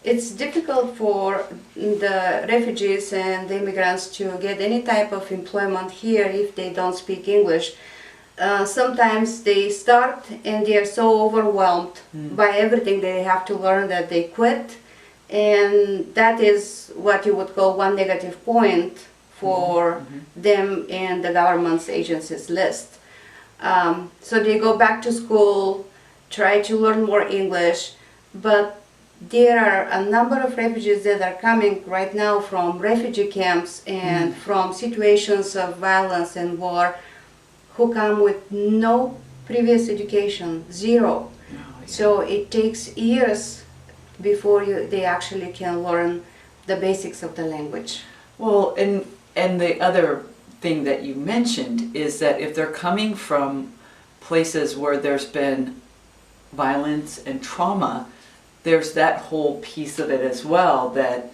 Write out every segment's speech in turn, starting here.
it's difficult for the refugees and the immigrants to get any type of employment here if they don't speak English. Sometimes they start and they are so overwhelmed by everything they have to learn that they quit, and that is what you would call one negative point for them in the government's agencies list. So they go back to school, try to learn more English, but there are a number of refugees that are coming right now from refugee camps and from situations of violence and war, who come with no previous education, zero. So it takes years before they actually can learn the basics of the language. Well, and the other thing that you mentioned is that if they're coming from places where there's been violence and trauma, there's that whole piece of it as well, that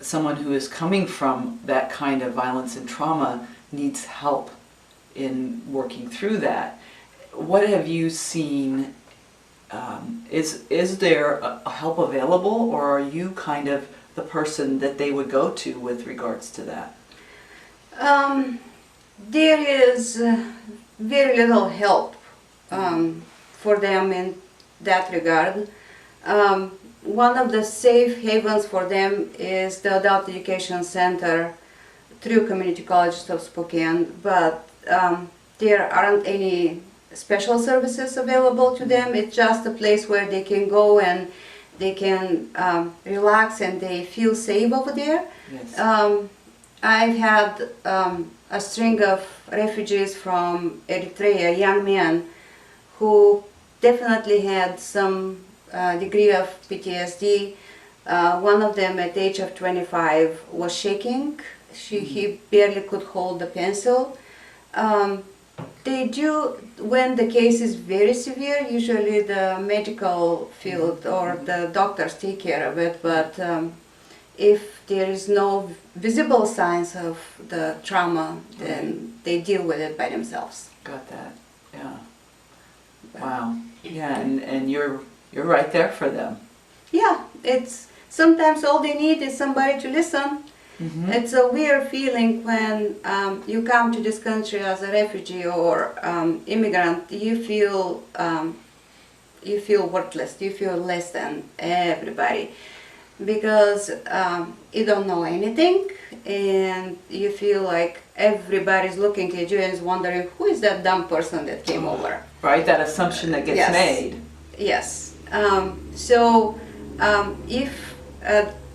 someone who is coming from that kind of violence and trauma needs help in working through that. What have you seen? Is there a help available, or are you kind of the person that they would go to with regards to that? There is very little help for them in that regard. One of the safe havens for them is the Adult Education Center through Community Colleges of Spokane, but there aren't any special services available to them. It's just a place where they can go and they can relax and they feel safe over there. Yes. I've had a string of refugees from Eritrea, young men, who definitely had some degree of PTSD. One of them at the age of 25 was shaking. He barely could hold the pencil. They do, when the case is very severe, usually the medical field or the doctors take care of it, but if there is no visible signs of the trauma, then they deal with it by themselves. Got that. Yeah. Wow. Yeah, and you're right there for them. Yeah, it's sometimes all they need is somebody to listen. It's a weird feeling when you come to this country as a refugee or immigrant. You feel worthless. You feel less than everybody because you don't know anything, and you feel like everybody's looking at you and is wondering, who is that dumb person that came over? Right, that assumption that gets made. Yes. If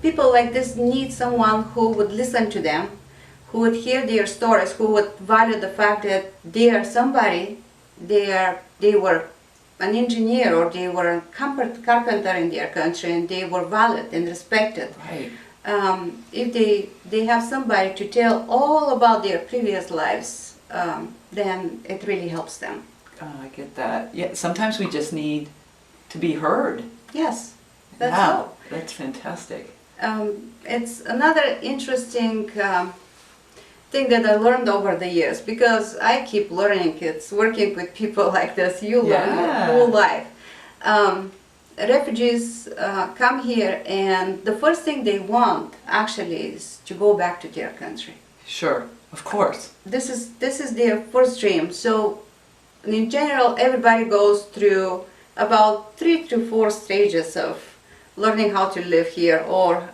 people like this need someone who would listen to them, who would hear their stories, who would value the fact that they are somebody, they were an engineer or they were a carpenter in their country and they were valued and respected. Right. If they have somebody to tell all about their previous lives, then it really helps them. Oh, I get that. Yeah, sometimes we just need to be heard. Yes, that's Wow, all. that's fantastic. It's another interesting thing that I learned over the years, because I keep learning. It's working with people like this. You learn your whole life. Refugees come here, and the first thing they want actually is to go back to their country. Sure, of course. This is their first dream. So in general, everybody goes through about 3 to 4 stages of learning how to live here, or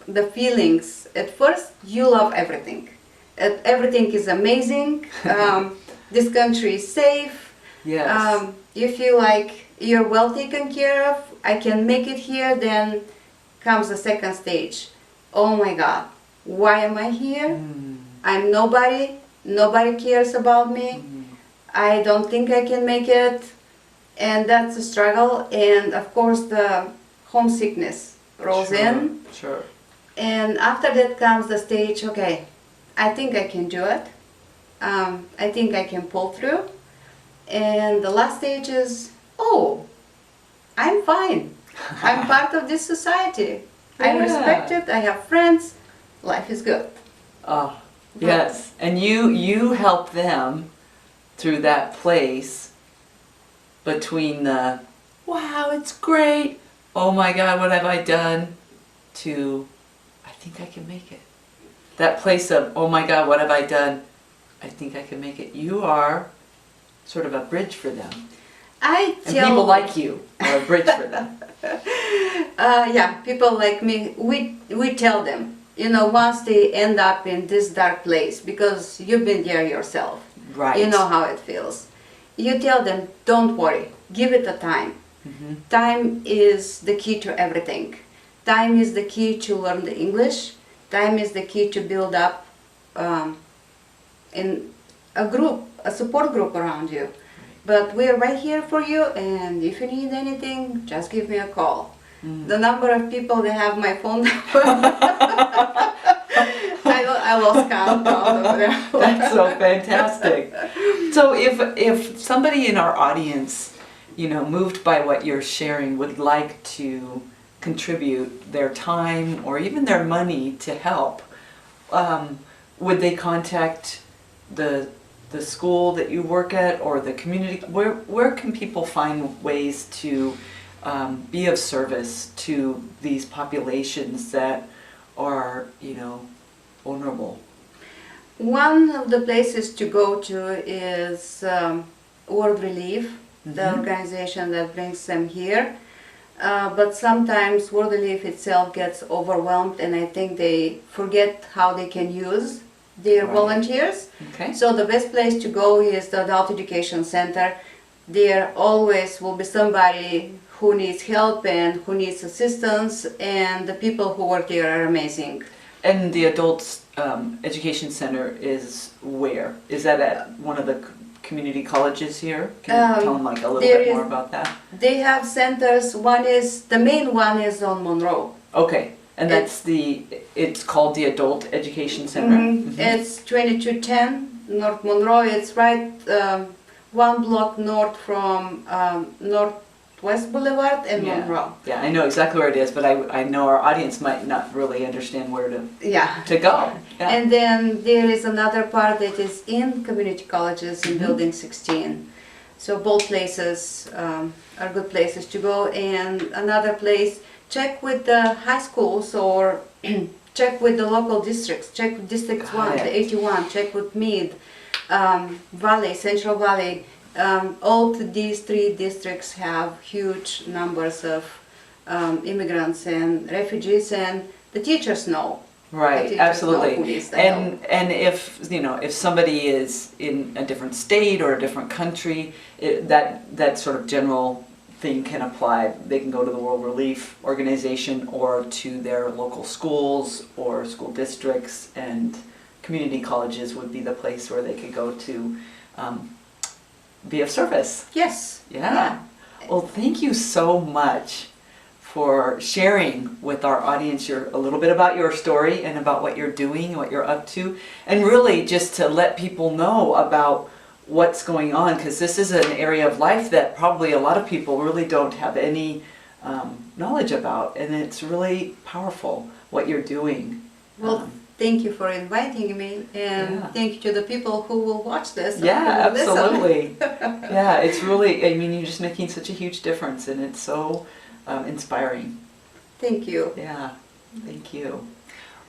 the feelings. At first, you love everything. Everything is amazing. This country is safe. Yes. You feel like you're well taken care of. I can make it here. Then comes the second stage. Oh my God, why am I here? I'm nobody. Nobody cares about me. I don't think I can make it. And that's a struggle. And of course, the homesickness rolls in. Sure. And after that comes the stage, okay, I think I can do it. I think I can pull through. And the last stage is, oh, I'm fine. I'm part of this society. I'm respected, I have friends, life is good. Oh, yes. And you help them through that place between the, wow, it's great, oh my God, what have I done, to I think I can make it. That place of, oh my God, what have I done, I think I can make it. You are sort of a bridge for them. I And tell people like you are a bridge for them. yeah, people like me, we tell them, once they end up in this dark place, because you've been there yourself, Right. you know how it feels. You tell them, don't worry, give it a time. Mm-hmm. Time is the key to everything. Time is the key to learn the English. Time is the key to build up in a group, a support group around you. But we're right here for you, and if you need anything, just give me a call. The number of people that have my phone number, I lost count of them. That's so fantastic. So if somebody in our audience, moved by what you're sharing, would like to contribute their time or even their money to help, would they contact the school that you work at or the community? Where can people find ways to be of service to these populations that are, vulnerable? One of the places to go to is World Relief, the organization that brings them here. But sometimes World Relief itself gets overwhelmed, and I think they forget how they can use their volunteers. Okay. So the best place to go is the Adult Education Center. There always will be somebody who needs help and who needs assistance, and the people who work there are amazing. And the Adults Education Center is where? Is that at one of the community colleges here? Can you tell them a little bit more about that? They have centers. The main one is on Monroe. Okay, and it's called the Adult Education Center? It's 2210 North Monroe. It's right one block north from Northwest Boulevard and Monroe. Yeah, I know exactly where it is, but I know our audience might not really understand where to go. Yeah. And then there is another part that is in community colleges in Building 16. So both places are good places to go. And another place, check with the high schools or check with the local districts. Check with District 1, the 81, check with Meade, Valley, Central Valley. All these three districts have huge numbers of immigrants and refugees, and the teachers know. Right, absolutely. And if somebody is in a different state or a different country, that sort of general thing can apply. They can go to the World Relief Organization or to their local schools or school districts, and community colleges would be the place where they could go to be of service. Yes. Yeah. Well, thank you so much for sharing with our audience a little bit about your story and about what you're doing, what you're up to, and really just to let people know about what's going on, because this is an area of life that probably a lot of people really don't have any knowledge about, and it's really powerful what you're doing. Well, thank you for inviting me, and thank you to the people who will watch this. Yeah, absolutely. Yeah, it's really, you're just making such a huge difference, and it's so inspiring. Thank you. Yeah, thank you.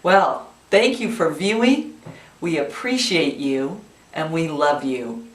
Well, thank you for viewing. We appreciate you, and we love you.